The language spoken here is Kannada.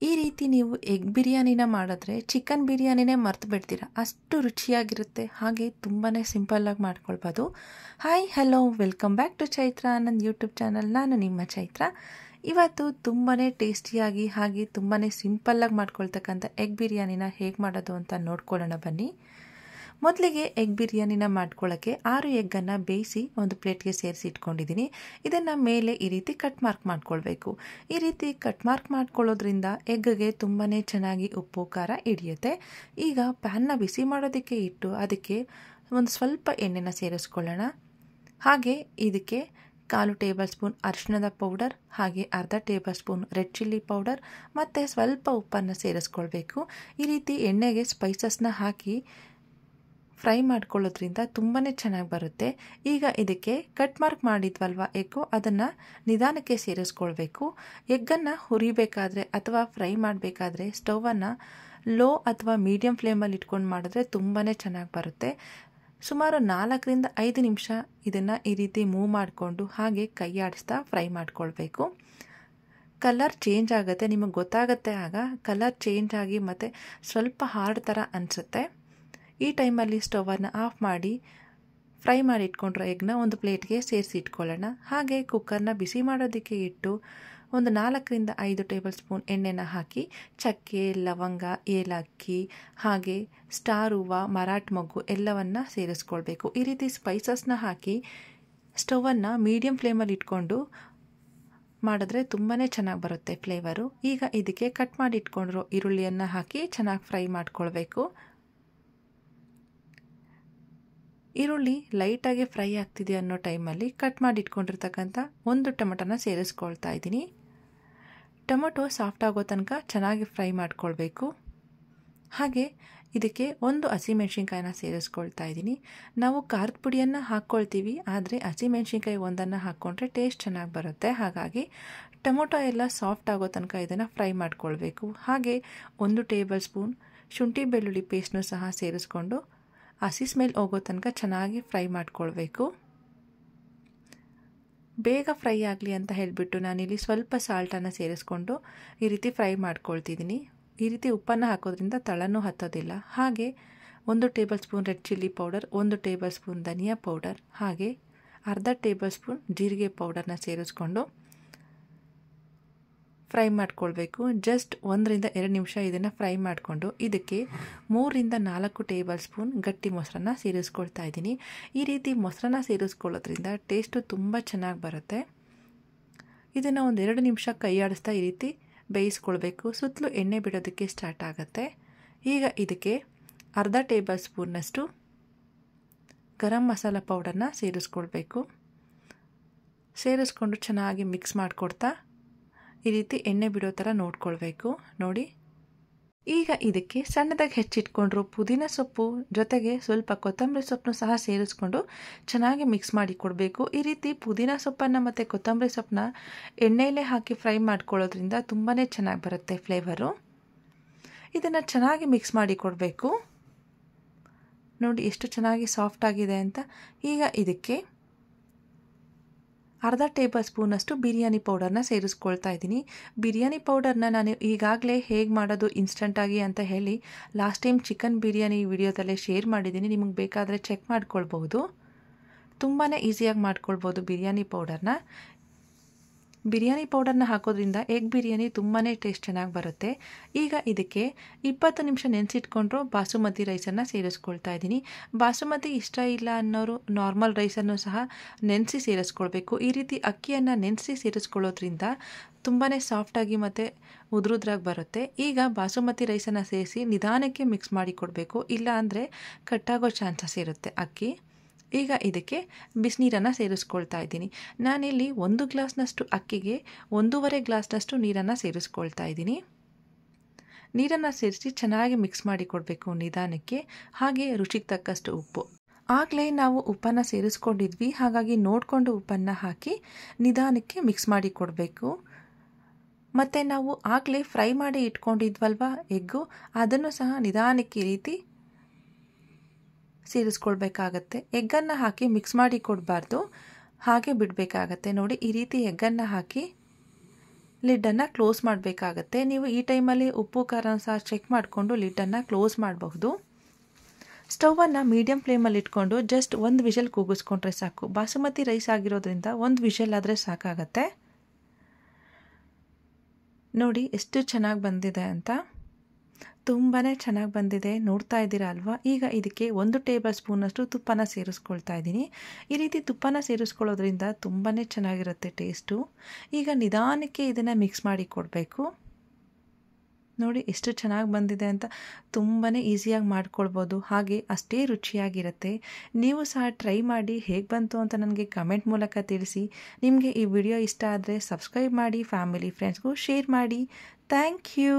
ಈ ರೀತಿ ನೀವು ಎಗ್ ಬಿರಿಯಾನಿನ ಮಾಡಿದ್ರೆ ಚಿಕನ್ ಬಿರಿಯಾನಿನೇ ಮರ್ತು ಬಿಡ್ತೀರಾ, ಅಷ್ಟು ರುಚಿಯಾಗಿರುತ್ತೆ. ಹಾಗೆ ತುಂಬಾ ಸಿಂಪಲ್ಲಾಗಿ ಮಾಡ್ಕೊಳ್ಬೋದು. Hi hello welcome back to Chaitra, ನನ್ನ ಯೂಟ್ಯೂಬ್ ಚಾನಲ್. ನಾನು ನಿಮ್ಮ ಚೈತ್ರ. ಇವತ್ತು ತುಂಬಾ ಟೇಸ್ಟಿಯಾಗಿ ಹಾಗೆ ತುಂಬಾ ಸಿಂಪಲ್ಲಾಗಿ ಮಾಡ್ಕೊಳ್ತಕ್ಕಂಥ ಎಗ್ ಬಿರಿಯಾನಿನ ಹೇಗೆ ಮಾಡೋದು ಅಂತ ನೋಡ್ಕೊಳ್ಳೋಣ ಬನ್ನಿ. ಮೊದಲಿಗೆ ಎಗ್ ಬಿರಿಯಾನಿನ ಮಾಡ್ಕೊಳ್ಳೋಕ್ಕೆ 6 ಎಗ್ಗನ್ನು ಬೇಯಿಸಿ ಒಂದು ಪ್ಲೇಟ್ಗೆ ಸೇರಿಸಿ ಇಟ್ಕೊಂಡಿದ್ದೀನಿ. ಇದನ್ನು ಮೇಲೆ ಈ ರೀತಿ ಕಟ್ ಮಾರ್ಕ್ ಮಾಡ್ಕೊಳ್ಬೇಕು. ಈ ರೀತಿ ಕಟ್ ಮಾರ್ಕ್ ಮಾಡ್ಕೊಳ್ಳೋದ್ರಿಂದ ಎಗ್ಗೆ ತುಂಬಾ ಚೆನ್ನಾಗಿ ಉಪ್ಪು ಖಾರ ಹಿಡಿಯುತ್ತೆ. ಈಗ ಪ್ಯಾನ್ನ ಬಿಸಿ ಮಾಡೋದಕ್ಕೆ ಇಟ್ಟು ಅದಕ್ಕೆ ಒಂದು ಸ್ವಲ್ಪ ಎಣ್ಣೆನ ಸೇರಿಸ್ಕೊಳ್ಳೋಣ. ಹಾಗೆ ಇದಕ್ಕೆ 1/4 ಟೇಬಲ್ ಸ್ಪೂನ್ ಅರಿಶಿಣದ ಪೌಡರ್, ಹಾಗೆ ಅರ್ಧ table spoon red chilli powder ಮತ್ತು ಸ್ವಲ್ಪ ಉಪ್ಪನ್ನು ಸೇರಿಸ್ಕೊಳ್ಬೇಕು. ಈ ರೀತಿ ಎಣ್ಣೆಗೆ ಸ್ಪೈಸಸ್ನ ಹಾಕಿ ಫ್ರೈ ಮಾಡ್ಕೊಳ್ಳೋದ್ರಿಂದ ತುಂಬಾ ಚೆನ್ನಾಗಿ ಬರುತ್ತೆ. ಈಗ ಇದಕ್ಕೆ ಕಟ್ ಮಾರ್ಕ್ ಮಾಡಿದ್ವಲ್ವ ಎಗ್ಗು, ಅದನ್ನು ನಿಧಾನಕ್ಕೆ ಸೇರಿಸ್ಕೊಳ್ಬೇಕು. ಎಗ್ಗನ್ನು ಹುರಿಬೇಕಾದ್ರೆ ಅಥವಾ ಫ್ರೈ ಮಾಡಬೇಕಾದ್ರೆ ಸ್ಟವನ್ನು ಲೋ ಅಥವಾ ಮೀಡಿಯಂ ಫ್ಲೇಮಲ್ಲಿ ಇಟ್ಕೊಂಡು ಮಾಡಿದ್ರೆ ತುಂಬಾ ಚೆನ್ನಾಗಿ ಬರುತ್ತೆ. ಸುಮಾರು 4ರಿಂದ 5 ನಿಮಿಷ ಇದನ್ನು ಈ ರೀತಿ ಮೂವ್ ಮಾಡಿಕೊಂಡು ಹಾಗೆ ಕೈ ಆಡಿಸ್ತಾ ಫ್ರೈ ಮಾಡ್ಕೊಳ್ಬೇಕು. ಕಲರ್ ಚೇಂಜ್ ಆಗುತ್ತೆ, ನಿಮಗೆ ಗೊತ್ತಾಗುತ್ತೆ. ಆಗ ಕಲರ್ ಚೇಂಜ್ ಆಗಿ ಮತ್ತು ಸ್ವಲ್ಪ ಹಾರ್ಡ್ ಥರ ಅನಿಸುತ್ತೆ. ಈ ಟೈಮಲ್ಲಿ ಸ್ಟವನ್ನು ಆಫ್ ಮಾಡಿ ಫ್ರೈ ಮಾಡಿ ಇಟ್ಕೊಂಡ್ರೆ ಎಗ್ನ ಒಂದು ಪ್ಲೇಟ್ಗೆ ಸೇರಿಸಿ ಇಟ್ಕೊಳ್ಳೋಣ. ಹಾಗೆ ಕುಕ್ಕರ್ನ ಬಿಸಿ ಮಾಡೋದಕ್ಕೆ ಇಟ್ಟು ಒಂದು 4ರಿಂದ 5 ಟೇಬಲ್ ಸ್ಪೂನ್ ಎಣ್ಣೆನ ಹಾಕಿ ಚಕ್ಕೆ, ಲವಂಗ, ಏಲಕ್ಕಿ, ಹಾಗೆ ಸ್ಟಾರ್ ಹೂವು, ಮರಾಠ ಮೊಗ್ಗು ಎಲ್ಲವನ್ನು ಸೇರಿಸ್ಕೊಳ್ಬೇಕು. ಈ ರೀತಿ ಸ್ಪೈಸಸ್ನ ಹಾಕಿ ಸ್ಟವನ್ನು ಮೀಡಿಯಂ ಫ್ಲೇಮಲ್ಲಿ ಇಟ್ಕೊಂಡು ಮಾಡಿದ್ರೆ ತುಂಬಾ ಚೆನ್ನಾಗಿ ಬರುತ್ತೆ ಫ್ಲೇವರು. ಈಗ ಇದಕ್ಕೆ ಕಟ್ ಮಾಡಿ ಇಟ್ಕೊಂಡಿರೋ ಈರುಳ್ಳಿಯನ್ನು ಹಾಕಿ ಚೆನ್ನಾಗಿ ಫ್ರೈ ಮಾಡ್ಕೊಳ್ಬೇಕು. ಈರುಳ್ಳಿ ಲೈಟಾಗಿ ಫ್ರೈ ಆಗ್ತಿದೆ ಅನ್ನೋ ಟೈಮಲ್ಲಿ ಕಟ್ ಮಾಡಿ ಇಟ್ಕೊಂಡಿರ್ತಕ್ಕಂಥ ಒಂದು ಟೊಮೆಟೊನ ಸೇರಿಸ್ಕೊಳ್ತಾ ಇದ್ದೀನಿ. ಟೊಮೆಟೊ ಸಾಫ್ಟ್ ಆಗೋ ತನಕ ಚೆನ್ನಾಗಿ ಫ್ರೈ ಮಾಡ್ಕೊಳ್ಬೇಕು. ಹಾಗೆ ಇದಕ್ಕೆ ಒಂದು ಹಸಿಮೆಣ್ಸಿನ್ಕಾಯಿನ ಸೇರಿಸ್ಕೊಳ್ತಾ ಇದ್ದೀನಿ. ನಾವು ಖಾರದ ಪುಡಿಯನ್ನು ಹಾಕ್ಕೊಳ್ತೀವಿ, ಆದರೆ ಹಸಿಮೆಣ್ಸಿನ್ಕಾಯಿ ಒಂದನ್ನು ಹಾಕ್ಕೊಂಡ್ರೆ ಟೇಸ್ಟ್ ಚೆನ್ನಾಗಿ ಬರುತ್ತೆ. ಹಾಗಾಗಿ ಟೊಮೊಟೊ ಎಲ್ಲ ಸಾಫ್ಟ್ ಆಗೋ ತನಕ ಇದನ್ನು ಫ್ರೈ ಮಾಡ್ಕೊಳ್ಬೇಕು. ಹಾಗೆ 1 ಟೇಬಲ್ ಸ್ಪೂನ್ ಶುಂಠಿ ಬೆಳ್ಳುಳ್ಳಿ ಪೇಸ್ಟ್ನು ಸಹ ಸೇರಿಸ್ಕೊಂಡು ಹಸಿ ಸ್ಮೆಲ್ ಹೋಗೋ ತನಕ ಚೆನ್ನಾಗಿ ಫ್ರೈ ಮಾಡ್ಕೊಳ್ಬೇಕು. ಬೇಗ ಫ್ರೈ ಆಗಲಿ ಅಂತ ಹೇಳಿಬಿಟ್ಟು ನಾನಿಲ್ಲಿ ಸ್ವಲ್ಪ ಸಾಲ್ಟನ್ನು ಸೇರಿಸ್ಕೊಂಡು ಈ ರೀತಿ ಫ್ರೈ ಮಾಡ್ಕೊಳ್ತಿದ್ದೀನಿ. ಈ ರೀತಿ ಉಪ್ಪನ್ನು ಹಾಕೋದ್ರಿಂದ ತಳನೂ ಹತ್ತೋದಿಲ್ಲ. ಹಾಗೆ 1 table spoon red chilli powder, 1 table spoon ಧನಿಯಾ ಪೌಡರ್, ಹಾಗೆ ಅರ್ಧ ಟೇಬಲ್ ಸ್ಪೂನ್ ಜೀರಿಗೆ ಪೌಡರ್ನ ಸೇರಿಸ್ಕೊಂಡು ಫ್ರೈ ಮಾಡ್ಕೊಳ್ಬೇಕು. ಜಸ್ಟ್ 1ರಿಂದ 2 ನಿಮಿಷ ಇದನ್ನು ಫ್ರೈ ಮಾಡಿಕೊಂಡು ಇದಕ್ಕೆ 3ರಿಂದ 4 ಟೇಬಲ್ ಸ್ಪೂನ್ ಗಟ್ಟಿ ಮೊಸರನ್ನ ಸೇರಿಸ್ಕೊಳ್ತಾ ಇದ್ದೀನಿ. ಈ ರೀತಿ ಮೊಸರನ್ನ ಸೇರಿಸ್ಕೊಳ್ಳೋದ್ರಿಂದ ಟೇಸ್ಟು ತುಂಬ ಚೆನ್ನಾಗಿ ಬರುತ್ತೆ. ಇದನ್ನು 1-2 ನಿಮಿಷ ಕೈ ಆಡಿಸ್ತಾ ಈ ರೀತಿ ಬೇಯಿಸ್ಕೊಳ್ಬೇಕು. ಸುತ್ತಲೂ ಎಣ್ಣೆ ಬಿಡೋದಕ್ಕೆ ಸ್ಟಾರ್ಟ್ ಆಗುತ್ತೆ. ಈಗ ಇದಕ್ಕೆ ಅರ್ಧ ಟೇಬಲ್ ಸ್ಪೂನ್ನಷ್ಟು ಗರಂ ಮಸಾಲ ಪೌಡರ್ನ ಸೇರಿಸ್ಕೊಳ್ಬೇಕು. ಸೇರಿಸ್ಕೊಂಡು ಚೆನ್ನಾಗಿ ಮಿಕ್ಸ್ ಮಾಡಿಕೊಡ್ತಾ ಈ ರೀತಿ ಎಣ್ಣೆ ಬಿಡೋ ಥರ ನೋಡ್ಕೊಳ್ಬೇಕು. ನೋಡಿ, ಈಗ ಇದಕ್ಕೆ ಸಣ್ಣದಾಗಿ ಹೆಚ್ಚಿಟ್ಕೊಂಡ್ರು ಪುದೀನ ಸೊಪ್ಪು ಜೊತೆಗೆ ಸ್ವಲ್ಪ ಕೊತ್ತಂಬರಿ ಸೊಪ್ಪನ್ನು ಸಹ ಸೇರಿಸ್ಕೊಂಡು ಚೆನ್ನಾಗಿ ಮಿಕ್ಸ್ ಮಾಡಿ ಕೊಡಬೇಕು. ಈ ರೀತಿ ಪುದೀನ ಸೊಪ್ಪನ್ನು ಮತ್ತು ಕೊತ್ತಂಬರಿ ಸೊಪ್ಪನ್ನ ಎಣ್ಣೆಯಲ್ಲೇ ಹಾಕಿ ಫ್ರೈ ಮಾಡ್ಕೊಳ್ಳೋದ್ರಿಂದ ತುಂಬಾ ಚೆನ್ನಾಗಿ ಬರುತ್ತೆ ಫ್ಲೇವರು. ಇದನ್ನು ಚೆನ್ನಾಗಿ ಮಿಕ್ಸ್ ಮಾಡಿ ಕೊಡಬೇಕು. ನೋಡಿ ಎಷ್ಟು ಚೆನ್ನಾಗಿ ಸಾಫ್ಟ್ ಆಗಿದೆ ಅಂತ. ಈಗ ಇದಕ್ಕೆ ಅರ್ಧ ಟೇಬಲ್ ಸ್ಪೂನಷ್ಟು ಬಿರಿಯಾನಿ ಪೌಡರ್ನ ಸೇರಿಸ್ಕೊಳ್ತಾ ಇದ್ದೀನಿ. ಬಿರಿಯಾನಿ ಪೌಡರ್ನ ನಾನು ಈಗಾಗಲೇ ಹೇಗೆ ಮಾಡೋದು ಇನ್ಸ್ಟಂಟಾಗಿ ಅಂತ ಹೇಳಿ ಲಾಸ್ಟ್ ಟೈಮ್ ಚಿಕನ್ ಬಿರಿಯಾನಿ ವಿಡಿಯೋದಲ್ಲೇ ಶೇರ್ ಮಾಡಿದ್ದೀನಿ. ನಿಮಗೆ ಬೇಕಾದರೆ ಚೆಕ್ ಮಾಡ್ಕೊಳ್ಬೋದು. ತುಂಬಾ ಈಸಿಯಾಗಿ ಮಾಡ್ಕೊಳ್ಬೋದು ಬಿರಿಯಾನಿ ಪೌಡರ್ನ. ಬಿರಿಯಾನಿ ಪೌಡರ್ನ ಹಾಕೋದ್ರಿಂದ ಎಗ್ ಬಿರಿಯಾನಿ ತುಂಬಾ ಟೇಸ್ಟ್ ಚೆನ್ನಾಗಿ ಬರುತ್ತೆ. ಈಗ ಇದಕ್ಕೆ 20 ನಿಮಿಷ ನೆನೆಸಿಟ್ಕೊಂಡ್ರು ಬಾಸುಮತಿ ರೈಸನ್ನು ಸೇರಿಸ್ಕೊಳ್ತಾ ಇದ್ದೀನಿ. ಬಾಸುಮತಿ ಇಷ್ಟ ಇಲ್ಲ ಅನ್ನೋರು ನಾರ್ಮಲ್ ರೈಸನ್ನು ಸಹ ನೆನೆಸಿ ಸೇರಿಸ್ಕೊಳ್ಬೇಕು. ಈ ರೀತಿ ಅಕ್ಕಿಯನ್ನು ನೆನೆಸಿ ಸೇರಿಸ್ಕೊಳ್ಳೋದ್ರಿಂದ ತುಂಬಾ ಸಾಫ್ಟಾಗಿ ಮತ್ತು ಉದುರುದ್ರಾಗಿ ಬರುತ್ತೆ. ಈಗ ಬಾಸುಮತಿ ರೈಸನ್ನು ಸೇರಿಸಿ ನಿಧಾನಕ್ಕೆ ಮಿಕ್ಸ್ ಮಾಡಿ ಕೊಡಬೇಕು, ಇಲ್ಲ ಅಂದರೆ ಕಟ್ಟಾಗೋ ಚಾನ್ಸಸ್ ಇರುತ್ತೆ ಅಕ್ಕಿ. ಈಗ ಇದಕ್ಕೆ ಬಿಸಿನೀರನ್ನು ಸೇರಿಸ್ಕೊಳ್ತಾ ಇದ್ದೀನಿ. ನಾನಿಲ್ಲಿ 1 ಗ್ಲಾಸ್ನಷ್ಟು ಅಕ್ಕಿಗೆ 1.5 ಗ್ಲಾಸ್ನಷ್ಟು ನೀರನ್ನು ಸೇರಿಸ್ಕೊಳ್ತಾ ಇದ್ದೀನಿ. ನೀರನ್ನು ಸೇರಿಸಿ ಚೆನ್ನಾಗಿ ಮಿಕ್ಸ್ ಮಾಡಿ ಕೊಡಬೇಕು ನಿಧಾನಕ್ಕೆ. ಹಾಗೆ ರುಚಿಗೆ ತಕ್ಕಷ್ಟು ಉಪ್ಪು. ಆಗಲೇ ನಾವು ಉಪ್ಪನ್ನು ಸೇರಿಸ್ಕೊಂಡಿದ್ವಿ, ಹಾಗಾಗಿ ನೋಡಿಕೊಂಡು ಉಪ್ಪನ್ನು ಹಾಕಿ ನಿಧಾನಕ್ಕೆ ಮಿಕ್ಸ್ ಮಾಡಿ ಕೊಡಬೇಕು. ಮತ್ತು ನಾವು ಆಗಲೇ ಫ್ರೈ ಮಾಡಿ ಇಟ್ಕೊಂಡಿದ್ವಲ್ವ ಎಗ್ಗು, ಅದನ್ನು ಸಹ ನಿಧಾನಕ್ಕೆ ಈ ರೀತಿ ಸೇರಿಸ್ಕೊಳ್ಬೇಕಾಗತ್ತೆ. ಎಗ್ಗನ್ನು ಹಾಕಿ ಮಿಕ್ಸ್ ಮಾಡಿ ಕೊಡಬಾರ್ದು, ಹಾಗೆ ಬಿಡಬೇಕಾಗತ್ತೆ. ನೋಡಿ, ಈ ರೀತಿ ಎಗ್ಗನ್ನು ಹಾಕಿ ಲಿಡ್ಡನ್ನು ಕ್ಲೋಸ್ ಮಾಡಬೇಕಾಗತ್ತೆ. ನೀವು ಈ ಟೈಮಲ್ಲಿ ಉಪ್ಪು ಖಾರನ ಸಹ ಚೆಕ್ ಮಾಡಿಕೊಂಡು ಲಿಡ್ಡನ್ನು ಕ್ಲೋಸ್ ಮಾಡಬಹುದು. ಸ್ಟವನ್ನು ಮೀಡಿಯಮ್ ಫ್ಲೇಮಲ್ಲಿ ಇಟ್ಕೊಂಡು ಜಸ್ಟ್ ಒಂದು ವಿಷಲ್ ಕೂಗಿಸ್ಕೊಂಡ್ರೆ ಸಾಕು. ಬಾಸುಮತಿ ರೈಸ್ ಆಗಿರೋದ್ರಿಂದ ಒಂದು ವಿಷಲ್ ಆದರೆ ಸಾಕಾಗತ್ತೆ. ನೋಡಿ ಎಷ್ಟು ಚೆನ್ನಾಗಿ ಬಂದಿದೆ ಅಂತ, ತುಂಬಾ ಚೆನ್ನಾಗಿ ಬಂದಿದೆ. ನೋಡ್ತಾ ಇದ್ದೀರಾ ಅಲ್ವಾ? ಈಗ ಇದಕ್ಕೆ 1 ಟೇಬಲ್ ಸ್ಪೂನಷ್ಟು ತುಪ್ಪನ ಸೇರಿಸ್ಕೊಳ್ತಾ ಇದ್ದೀನಿ. ಈ ರೀತಿ ತುಪ್ಪನ ಸೇರಿಸ್ಕೊಳ್ಳೋದ್ರಿಂದ ತುಂಬಾ ಚೆನ್ನಾಗಿರುತ್ತೆ ಟೇಸ್ಟು. ಈಗ ನಿಧಾನಕ್ಕೆ ಇದನ್ನು ಮಿಕ್ಸ್ ಮಾಡಿ ಕೊಡಬೇಕು. ನೋಡಿ ಎಷ್ಟು ಚೆನ್ನಾಗಿ ಬಂದಿದೆ ಅಂತ. ತುಂಬಾ ಈಸಿಯಾಗಿ ಮಾಡ್ಕೊಳ್ಬೋದು, ಹಾಗೆ ಅಷ್ಟೇ ರುಚಿಯಾಗಿರುತ್ತೆ. ನೀವು ಸಹ ಟ್ರೈ ಮಾಡಿ ಹೇಗೆ ಬಂತು ಅಂತ ನನಗೆ ಕಮೆಂಟ್ ಮೂಲಕ ತಿಳಿಸಿ. ನಿಮಗೆ ಈ ವಿಡಿಯೋ ಇಷ್ಟ ಆದರೆ ಸಬ್ಸ್ಕ್ರೈಬ್ ಮಾಡಿ, ಫ್ಯಾಮಿಲಿ ಫ್ರೆಂಡ್ಸ್ಗೂ ಶೇರ್ ಮಾಡಿ. Thank you.